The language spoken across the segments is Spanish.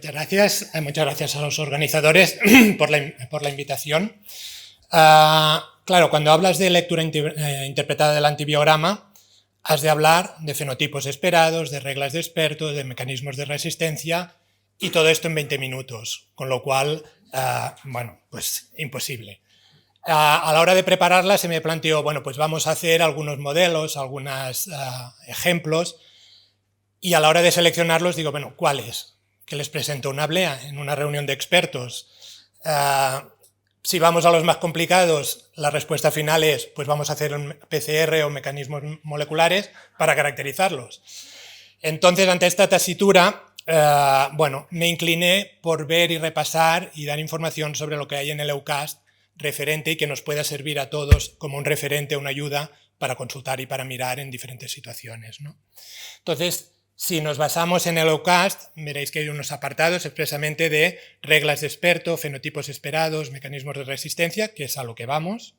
Muchas gracias a los organizadores por la invitación. Claro, cuando hablas de lectura interpretada del antibiograma, has de hablar de fenotipos esperados, de reglas de experto, de mecanismos de resistencia, y todo esto en 20 minutos, con lo cual, bueno, pues imposible. A la hora de prepararla se me planteó, bueno, pues vamos a hacer algunos modelos, algunos ejemplos, y a la hora de seleccionarlos digo, bueno, ¿cuáles? Que les presento una ABLEA en una reunión de expertos. Si vamos a los más complicados, la respuesta final es, pues vamos a hacer un PCR o mecanismos moleculares para caracterizarlos. Entonces, ante esta tesitura, bueno, me incliné por ver y repasar y dar información sobre lo que hay en el EUCAST referente y que nos pueda servir a todos como un referente, una ayuda para consultar y para mirar en diferentes situaciones, ¿no? Entonces, si nos basamos en el EUCAST, veréis que hay unos apartados expresamente de reglas de experto, fenotipos esperados, mecanismos de resistencia, que es a lo que vamos.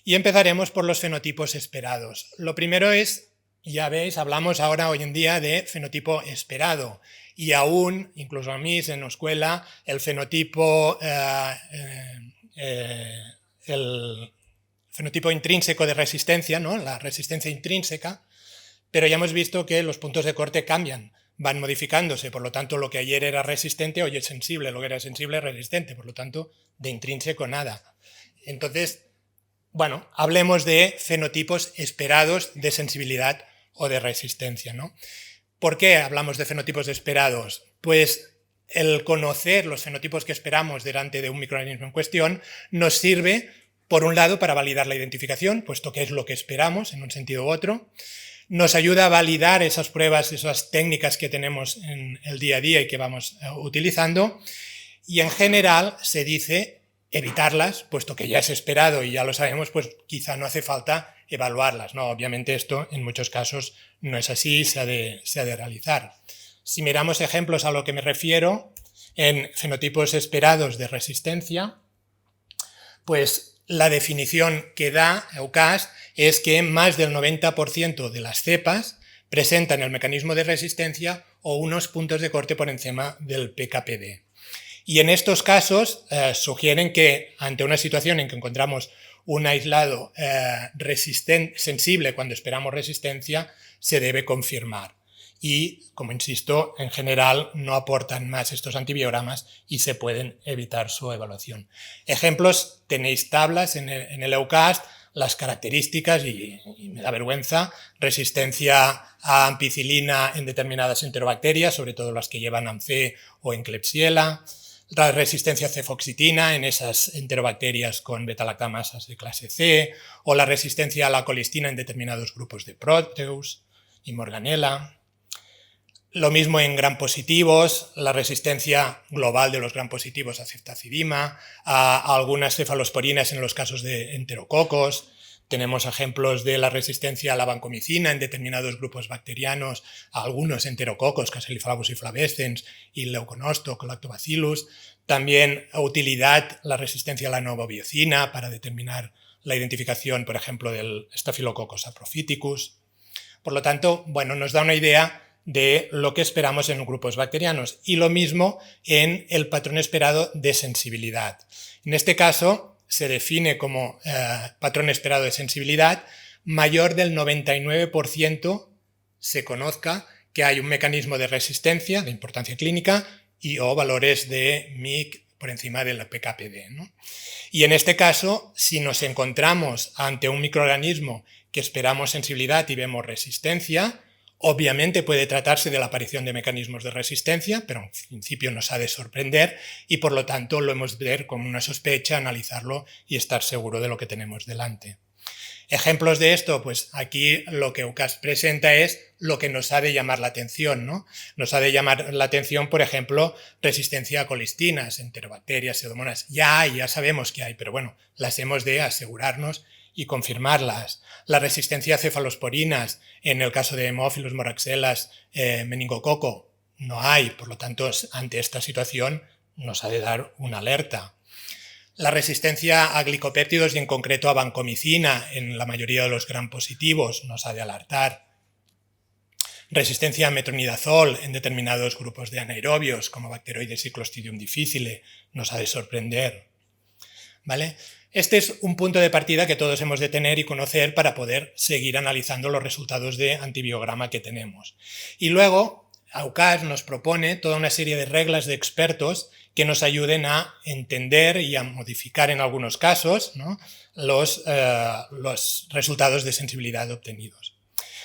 Y empezaremos por los fenotipos esperados. Lo primero es, ya veis, hablamos ahora hoy en día de fenotipo esperado. Y aún, incluso a mí se nos cuela el fenotipo intrínseco de resistencia, ¿no? La resistencia intrínseca. Pero ya hemos visto que los puntos de corte cambian, van modificándose, por lo tanto lo que ayer era resistente hoy es sensible, lo que era sensible es resistente, por lo tanto de intrínseco nada. Entonces, bueno, hablemos de fenotipos esperados de sensibilidad o de resistencia, ¿no? ¿Por qué hablamos de fenotipos esperados? Pues el conocer los fenotipos que esperamos delante de un microorganismo en cuestión nos sirve, por un lado, para validar la identificación, puesto que es lo que esperamos en un sentido u otro. Nos ayuda a validar esas pruebas, esas técnicas que tenemos en el día a día y que vamos utilizando. Y en general se dice evitarlas, puesto que ya es esperado y ya lo sabemos, pues quizá no hace falta evaluarlas, ¿no? Obviamente esto en muchos casos no es así, se ha de realizar. Si miramos ejemplos a lo que me refiero, en fenotipos esperados de resistencia, pues la definición que da EUCAST es que más del 90% de las cepas presentan el mecanismo de resistencia o unos puntos de corte por encima del PKPD. Y en estos casos sugieren que ante una situación en que encontramos un aislado sensible cuando esperamos resistencia, se debe confirmar. Y, como insisto, en general no aportan más estos antibiogramas y se pueden evitar su evaluación. Ejemplos, tenéis tablas en el EUCAST, las características, y me da vergüenza, resistencia a ampicilina en determinadas enterobacterias, sobre todo las que llevan AMC o en Klebsiella, la resistencia a cefoxitina en esas enterobacterias con beta-lactamasas de clase C, o la resistencia a la colistina en determinados grupos de Proteus y Morganella. Lo mismo en gram positivos, la resistencia global de los gram positivos a ceftazidima, a algunas cefalosporinas en los casos de enterococos. Tenemos ejemplos de la resistencia a la vancomicina en determinados grupos bacterianos, a algunos enterococos, Caseliflavus y flavescens, y Leuconostoc, Lactobacillus. También utilidad la resistencia a la novobiocina para determinar la identificación, por ejemplo, del Staphylococcus saprophyticus. Por lo tanto, bueno, nos da una idea de lo que esperamos en grupos bacterianos y lo mismo en el patrón esperado de sensibilidad. En este caso se define como patrón esperado de sensibilidad mayor del 99% se conozca que hay un mecanismo de resistencia de importancia clínica y o valores de MIC por encima de la PKPD, ¿no? Y en este caso, si nos encontramos ante un microorganismo que esperamos sensibilidad y vemos resistencia, obviamente puede tratarse de la aparición de mecanismos de resistencia, pero en principio nos ha de sorprender y por lo tanto lo hemos de ver como una sospecha, analizarlo y estar seguro de lo que tenemos delante. Ejemplos de esto, pues aquí lo que EUCAST presenta es lo que nos ha de llamar la atención, ¿no? Nos ha de llamar la atención, por ejemplo, resistencia a colistinas, enterobacterias, pseudomonas. Ya sabemos que hay, pero bueno, las hemos de asegurarnos y confirmarlas. La resistencia a cefalosporinas, en el caso de Haemophilus moraxelas, meningococo, no hay, por lo tanto, ante esta situación nos ha de dar una alerta. La resistencia a glicopéptidos y en concreto a vancomicina en la mayoría de los gram positivos nos ha de alertar. resistencia a metronidazol en determinados grupos de anaerobios, como Bacteroides y Clostridium difficile, nos ha de sorprender. ¿Vale? Este es un punto de partida que todos hemos de tener y conocer para poder seguir analizando los resultados de antibiograma que tenemos. Y luego, AUCAS nos propone toda una serie de reglas de expertos que nos ayuden a entender y a modificar en algunos casos, ¿no?, los resultados de sensibilidad obtenidos.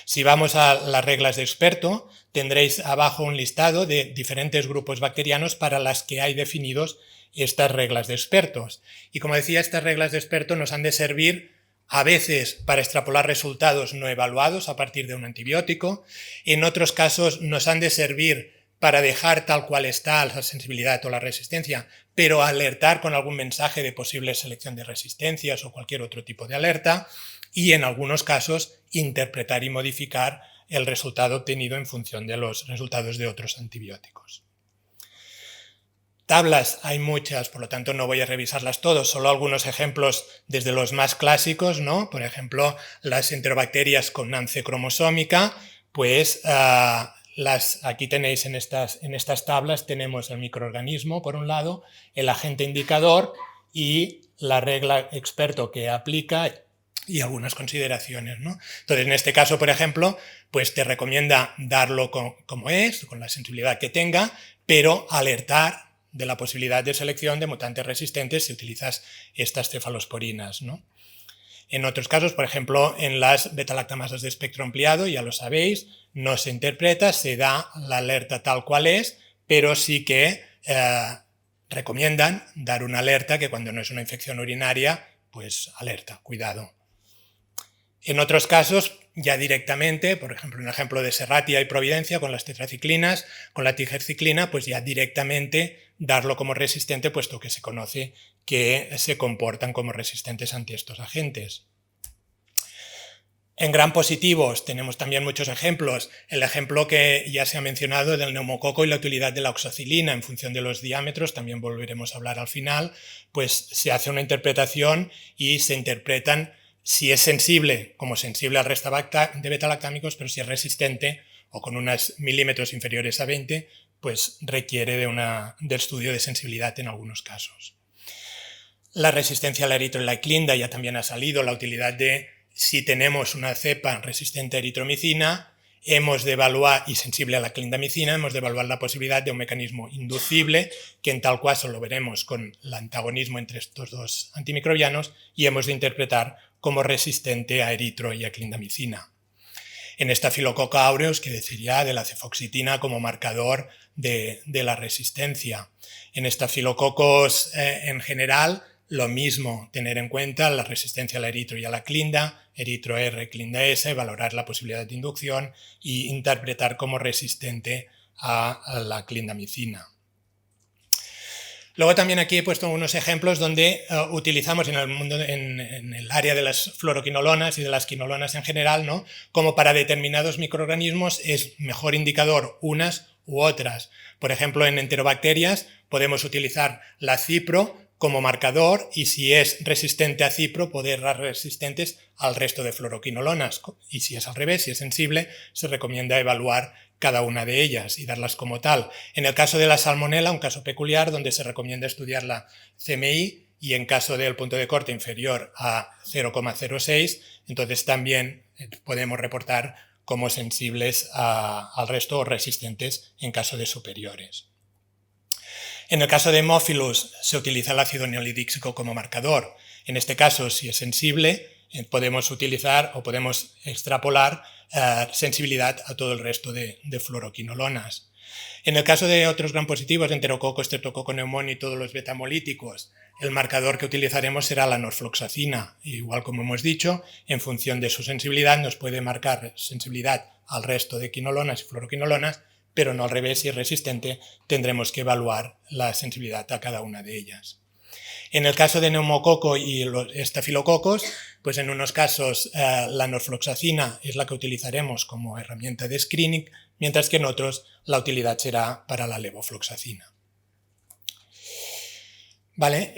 Si vamos a las reglas de experto, tendréis abajo un listado de diferentes grupos bacterianos para las que hay definidos estas reglas de expertos. Y como decía, estas reglas de experto nos han de servir a veces para extrapolar resultados no evaluados a partir de un antibiótico, en otros casos nos han de servir para dejar tal cual está la sensibilidad o la resistencia, pero alertar con algún mensaje de posible selección de resistencias o cualquier otro tipo de alerta, y en algunos casos interpretar y modificar el resultado obtenido en función de los resultados de otros antibióticos. Tablas hay muchas, por lo tanto no voy a revisarlas todas, solo algunos ejemplos desde los más clásicos, ¿no? Por ejemplo, las enterobacterias con NAMC cromosómica, pues aquí tenéis en estas tablas, tenemos el microorganismo por un lado, el agente indicador y la regla experto que aplica y algunas consideraciones, ¿no? Entonces, en este caso, por ejemplo, pues te recomienda darlo como es, con la sensibilidad que tenga, pero alertar de la posibilidad de selección de mutantes resistentes si utilizas estas cefalosporinas, ¿no? En otros casos, por ejemplo, en las beta-lactamasas de espectro ampliado, ya lo sabéis, no se interpreta, se da la alerta tal cual es, pero sí que recomiendan dar una alerta que cuando no es una infección urinaria, pues alerta, cuidado. En otros casos, ya directamente, por ejemplo, un ejemplo de Serratia y Providencia con las tetraciclinas, con la tigerciclina, pues ya directamente darlo como resistente, puesto que se conoce que se comportan como resistentes ante estos agentes. En gram positivos tenemos también muchos ejemplos. El ejemplo que ya se ha mencionado del neumococo y la utilidad de la oxacilina en función de los diámetros, también volveremos a hablar al final, pues se hace una interpretación y se interpretan si es sensible, como sensible al resto de beta-lactámicos, pero si es resistente o con unos milímetros inferiores a 20, pues requiere de estudio de sensibilidad en algunos casos. La resistencia a la eritroeliclinda ya también ha salido, la utilidad de si tenemos una cepa resistente a eritromicina, hemos de evaluar, y sensible a la clindamicina, hemos de evaluar la posibilidad de un mecanismo inducible, que en tal caso lo veremos con el antagonismo entre estos dos antimicrobianos, y hemos de interpretar como resistente a eritro y a clindamicina. En Staphylococcus aureus, que deciría de la cefoxitina como marcador de la resistencia. En Staphylococcus en general, lo mismo, tener en cuenta la resistencia a la eritro y a la clinda, eritro R, clinda S, valorar la posibilidad de inducción y interpretar como resistente a la clindamicina. Luego también aquí he puesto unos ejemplos donde utilizamos en el área de las fluoroquinolonas y de las quinolonas en general, ¿no?, como para determinados microorganismos es mejor indicador unas u otras. Por ejemplo, en enterobacterias podemos utilizar la cipro como marcador y si es resistente a cipro, poder dar resistentes al resto de fluoroquinolonas. Y si es al revés, si es sensible, se recomienda evaluar cada una de ellas y darlas como tal. En el caso de la salmonela, un caso peculiar donde se recomienda estudiar la CMI y en caso del punto de corte inferior a 0,06, entonces también podemos reportar como sensibles al resto o resistentes en caso de superiores. En el caso de Haemophilus se utiliza el ácido neolidíxico como marcador. En este caso, si es sensible, podemos utilizar o podemos extrapolar sensibilidad a todo el resto de fluoroquinolonas. En el caso de otros gram positivos, enterococo, streptococo pneumoniae y todos los betamolíticos, el marcador que utilizaremos será la norfloxacina. Igual como hemos dicho, en función de su sensibilidad nos puede marcar sensibilidad al resto de quinolonas y fluoroquinolonas, pero no al revés, si es resistente, tendremos que evaluar la sensibilidad a cada una de ellas. En el caso de neumococo y los estafilococos, pues en unos casos la norfloxacina es la que utilizaremos como herramienta de screening, mientras que en otros la utilidad será para la levofloxacina. Vale,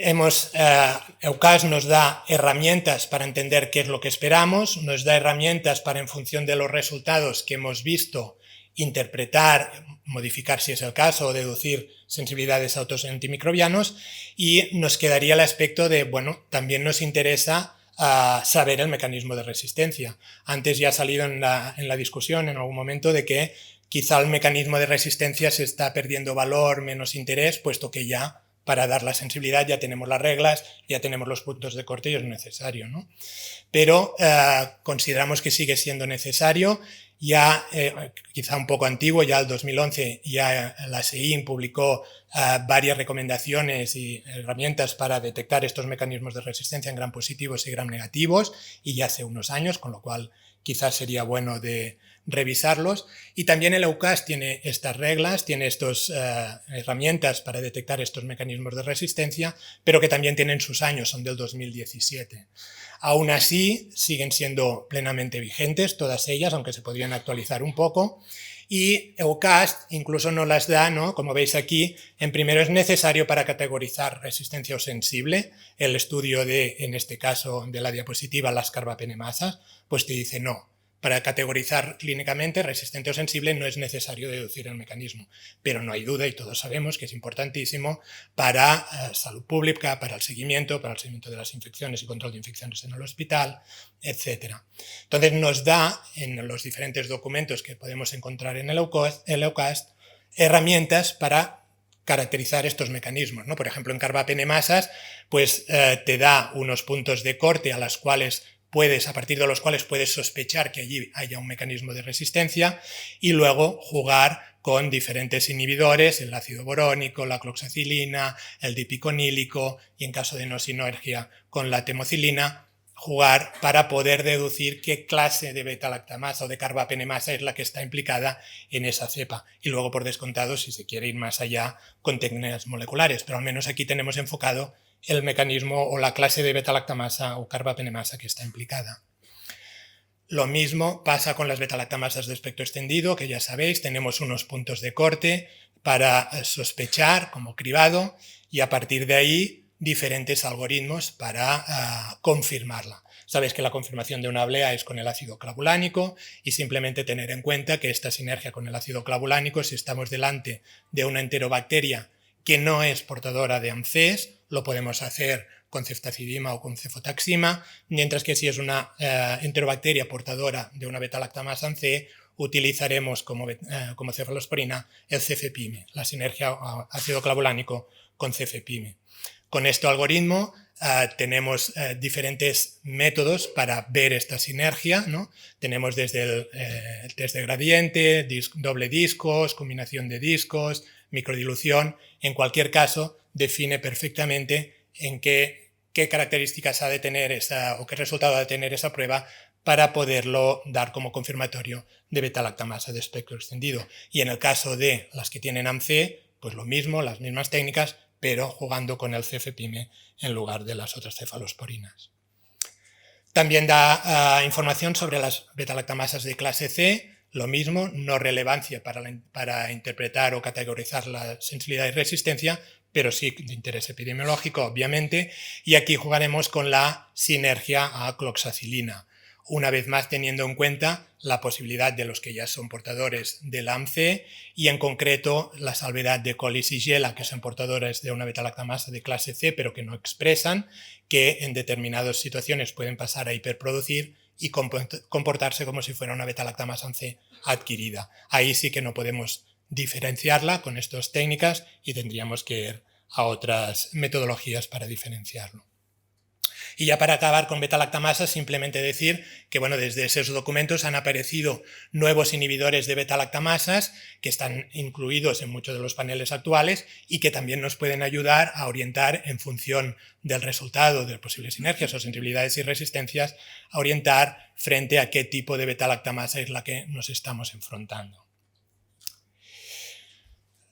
EUCAS nos da herramientas para entender qué es lo que esperamos, nos da herramientas para, en función de los resultados que hemos visto, interpretar, modificar si es el caso, o deducir sensibilidades a otros antimicrobianos, y nos quedaría el aspecto de, bueno, también nos interesa saber el mecanismo de resistencia. Antes ya ha salido en la discusión en algún momento de que quizá el mecanismo de resistencia se está perdiendo valor, menos interés, puesto que ya para dar la sensibilidad ya tenemos las reglas, ya tenemos los puntos de corte y es necesario, ¿no? Pero consideramos que sigue siendo necesario. Ya quizá un poco antiguo, ya el 2011 ya la SEIN publicó varias recomendaciones y herramientas para detectar estos mecanismos de resistencia en gram positivos y gram negativos, y ya hace unos años, con lo cual quizás sería bueno de revisarlos. Y también el EUCAST tiene estas reglas, tiene estas herramientas para detectar estos mecanismos de resistencia, pero que también tienen sus años, son del 2017. Aún así, siguen siendo plenamente vigentes todas ellas, aunque se podrían actualizar un poco. Y EUCAST incluso nos las da, ¿no? Como veis aquí, en primero es necesario para categorizar resistencia o sensible. El estudio de, en este caso, de la diapositiva, las carbapenemasas, pues te dice no. Para categorizar clínicamente resistente o sensible no es necesario deducir el mecanismo, pero no hay duda y todos sabemos que es importantísimo para salud pública, para el seguimiento de las infecciones y control de infecciones en el hospital, etc. Entonces nos da en los diferentes documentos que podemos encontrar en el EUCAST herramientas para caracterizar estos mecanismos, ¿no? Por ejemplo, en carbapenemasas pues te da unos puntos de corte a partir de los cuales puedes sospechar que allí haya un mecanismo de resistencia, y luego jugar con diferentes inhibidores, el ácido borónico, la cloxacilina, el dipiconílico, y en caso de no sinergia con la temocilina, jugar para poder deducir qué clase de beta-lactamasa o de carbapenemasa es la que está implicada en esa cepa. Y luego, por descontado, si se quiere ir más allá, con técnicas moleculares, pero al menos aquí tenemos enfocado el mecanismo o la clase de beta-lactamasa o carbapenemasa que está implicada. Lo mismo pasa con las beta-lactamasas de espectro extendido, que ya sabéis, tenemos unos puntos de corte para sospechar como cribado, y a partir de ahí diferentes algoritmos para confirmarla. Sabéis que la confirmación de una ablea es con el ácido clavulánico, y simplemente tener en cuenta que esta sinergia con el ácido clavulánico, si estamos delante de una enterobacteria que no es portadora de ANCES, lo podemos hacer con ceftazidima o con cefotaxima, mientras que si es una enterobacteria portadora de una beta-lactamasa ANCE, utilizaremos como cefalosporina el cefepime, la sinergia ácido clavulánico con cefepime. Con este algoritmo tenemos diferentes métodos para ver esta sinergia, ¿no? Tenemos desde el test de gradiente, doble discos, combinación de discos, microdilución. En cualquier caso, define perfectamente en qué características ha de tener o qué resultado ha de tener esa prueba para poderlo dar como confirmatorio de beta-lactamasa de espectro extendido. Y en el caso de las que tienen AMC, pues lo mismo, las mismas técnicas, pero jugando con el cefepime en lugar de las otras cefalosporinas. También da información sobre las beta-lactamasas de clase C, lo mismo, no relevancia para interpretar o categorizar la sensibilidad y resistencia, pero sí de interés epidemiológico, obviamente, y aquí jugaremos con la sinergia a cloxacilina, una vez más teniendo en cuenta la posibilidad de los que ya son portadores del AMC, y en concreto la salvedad de Coli y Shigella, que son portadores de una beta-lactamasa de clase C, pero que no expresan, que en determinadas situaciones pueden pasar a hiperproducir y comportarse como si fuera una beta-lactamasa ANCE adquirida. Ahí sí que no podemos diferenciarla con estas técnicas y tendríamos que ir a otras metodologías para diferenciarlo. Y ya para acabar con beta-lactamasa, simplemente decir que bueno, desde esos documentos han aparecido nuevos inhibidores de beta-lactamasas que están incluidos en muchos de los paneles actuales y que también nos pueden ayudar a orientar en función del resultado de posibles sinergias o sensibilidades y resistencias, a orientar frente a qué tipo de beta-lactamasa es la que nos estamos enfrentando.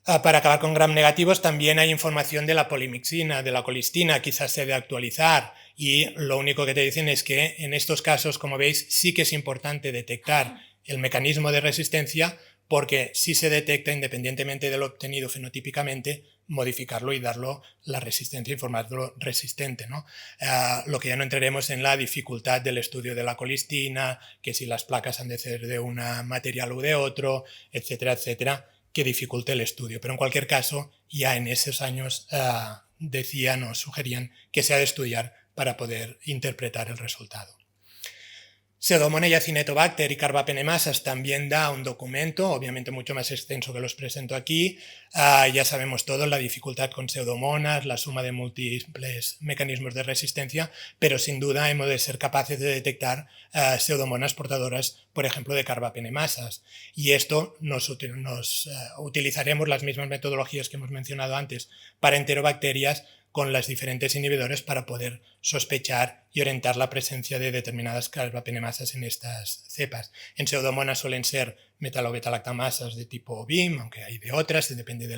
Para acabar con gram negativos, también hay información de la polimixina, de la colistina, quizás se debe actualizar, y lo único que te dicen es que en estos casos, como veis, sí que es importante detectar el mecanismo de resistencia, porque si se detecta, independientemente de lo obtenido fenotípicamente, modificarlo y darlo la resistencia y formarlo resistente, ¿no? Lo que ya no entraremos en la dificultad del estudio de la colistina, que si las placas han de ser de un material u de otro, etcétera, etcétera, que dificulte el estudio. Pero en cualquier caso, ya en esos años decían o sugerían que se ha de estudiar para poder interpretar el resultado. Pseudomonas y Acinetobacter y Carbapenemasas también da un documento, obviamente mucho más extenso que los presento aquí. Ya sabemos todo, la dificultad con Pseudomonas, la suma de múltiples mecanismos de resistencia, pero sin duda hemos de ser capaces de detectar Pseudomonas portadoras, por ejemplo, de Carbapenemasas. Y esto utilizaremos las mismas metodologías que hemos mencionado antes para enterobacterias, con las diferentes inhibidores para poder sospechar y orientar la presencia de determinadas carbapenemasas en estas cepas. En Pseudomonas suelen ser metalobetalactamasas de tipo BIM, aunque hay de otras, depende de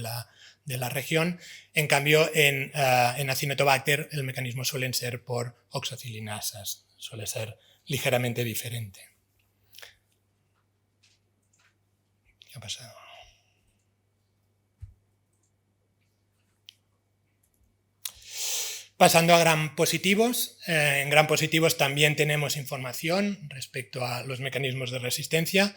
la región. En cambio, en Acinetobacter el mecanismo suelen ser por oxacilinasas, suele ser ligeramente diferente. ¿Qué ha pasado? Pasando a gram positivos, en gram positivos también tenemos información respecto a los mecanismos de resistencia.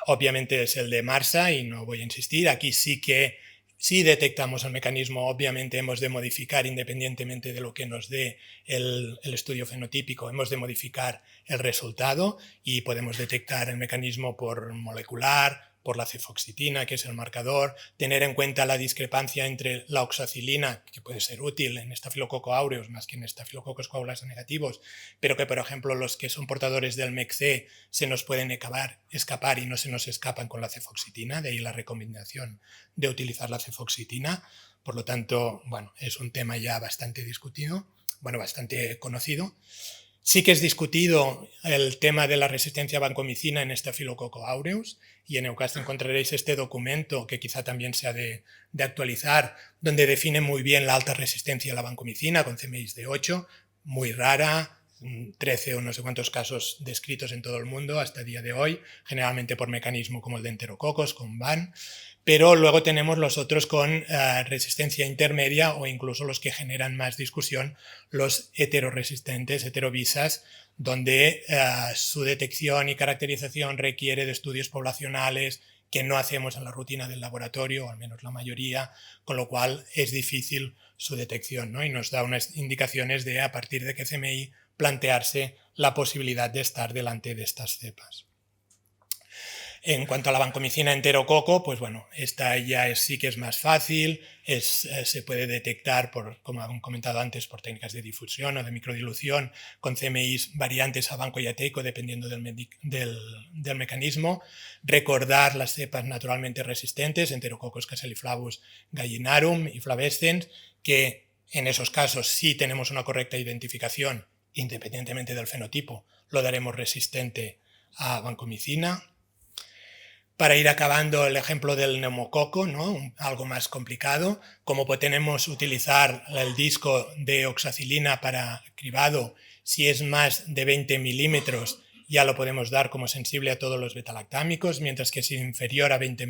Obviamente es el de Marsa y no voy a insistir. Aquí sí detectamos el mecanismo, obviamente hemos de modificar, independientemente de lo que nos dé el estudio fenotípico, hemos de modificar el resultado y podemos detectar el mecanismo por molecular, por la cefoxitina, que es el marcador, tener en cuenta la discrepancia entre la oxacilina, que puede ser útil en Staphylococcus aureus más que en Staphylococcus coagulas negativos, pero que, por ejemplo, los que son portadores del MEC-C se nos pueden escapar y no se nos escapan con la cefoxitina, de ahí la recomendación de utilizar la cefoxitina. Por lo tanto, bueno, es un tema ya bastante discutido, bastante conocido. Sí que es discutido el tema de la resistencia a vancomicina en Staphylococcus aureus y en EUCAST encontraréis este documento que quizá también sea de actualizar, donde define muy bien la alta resistencia a la vancomicina con CMIs de 8, muy rara, 13 o no sé cuántos casos descritos en todo el mundo hasta el día de hoy, generalmente por mecanismo como el de enterococos, con VAN. Pero luego tenemos los otros con resistencia intermedia o incluso los que generan más discusión, los heteroresistentes, heterovisas, donde su detección y caracterización requiere de estudios poblacionales que no hacemos en la rutina del laboratorio, o al menos la mayoría, con lo cual es difícil su detección, ¿no? Y nos da unas indicaciones de a partir de qué CMI plantearse la posibilidad de estar delante de estas cepas. En cuanto a la vancomicina enterococo, pues bueno, esta ya sí que es más fácil, se puede detectar, como han comentado antes, por técnicas de difusión o de microdilución, con CMIs variantes a banco y ateico, dependiendo del mecanismo. Recordar las cepas naturalmente resistentes, Enterococcus caseliflavus gallinarum y flavescens, que en esos casos sí tenemos una correcta identificación, independientemente del fenotipo, lo daremos resistente a vancomicina. Para ir acabando, el ejemplo del neumococo, ¿no? Algo más complicado, como podemos utilizar el disco de oxacilina para cribado, si es más de 20 milímetros ya lo podemos dar como sensible a todos los betalactámicos, mientras que si es inferior a 20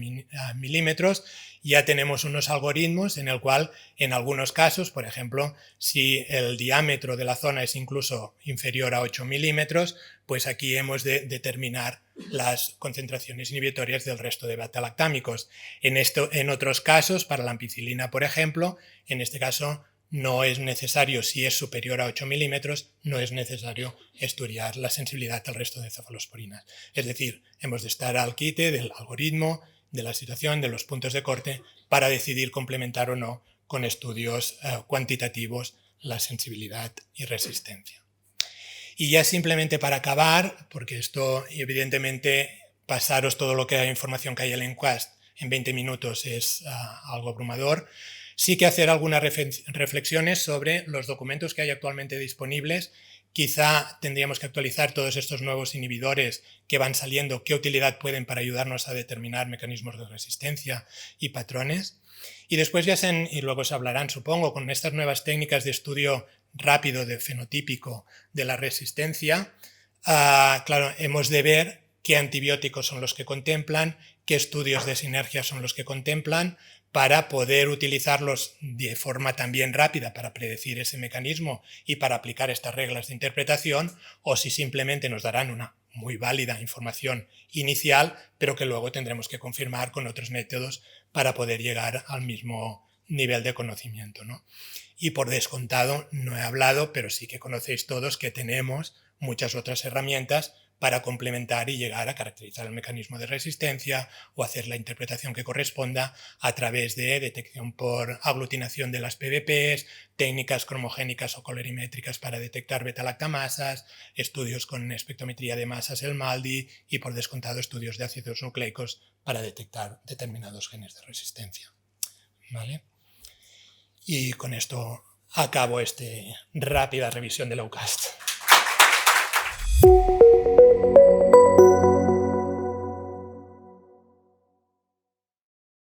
milímetros ya tenemos unos algoritmos en el cual en algunos casos, por ejemplo, si el diámetro de la zona es incluso inferior a 8 milímetros, pues aquí hemos de determinar las concentraciones inhibitorias del resto de betalactámicos. En otros casos, para la ampicilina, por ejemplo, en este caso no es necesario, si es superior a 8 milímetros, no es necesario estudiar la sensibilidad al resto de cefalosporinas. Es decir, hemos de estar al quite del algoritmo, de la situación, de los puntos de corte, para decidir complementar o no con estudios cuantitativos la sensibilidad y resistencia. Y ya simplemente para acabar, porque esto evidentemente pasaros todo lo que hay información que hay en el EUCAST en 20 minutos es algo abrumador, sí que hacer algunas reflexiones sobre los documentos que hay actualmente disponibles. Quizá tendríamos que actualizar todos estos nuevos inhibidores que van saliendo, qué utilidad pueden para ayudarnos a determinar mecanismos de resistencia y patrones. Y después y luego se hablarán, supongo, con estas nuevas técnicas de estudio rápido de fenotípico de la resistencia, claro, hemos de ver qué antibióticos son los que contemplan, qué estudios de sinergia son los que contemplan, para poder utilizarlos de forma también rápida para predecir ese mecanismo y para aplicar estas reglas de interpretación, o si simplemente nos darán una muy válida información inicial, pero que luego tendremos que confirmar con otros métodos para poder llegar al mismo nivel de conocimiento, ¿no? Y por descontado, no he hablado, pero sí que conocéis todos que tenemos muchas otras herramientas para complementar y llegar a caracterizar el mecanismo de resistencia o hacer la interpretación que corresponda a través de detección por aglutinación de las PDPs, técnicas cromogénicas o colorimétricas para detectar beta-lactamasas, estudios con espectrometría de masas, el MALDI, y por descontado estudios de ácidos nucleicos para detectar determinados genes de resistencia. ¿Vale? Y con esto acabo esta rápida revisión de Lowcast.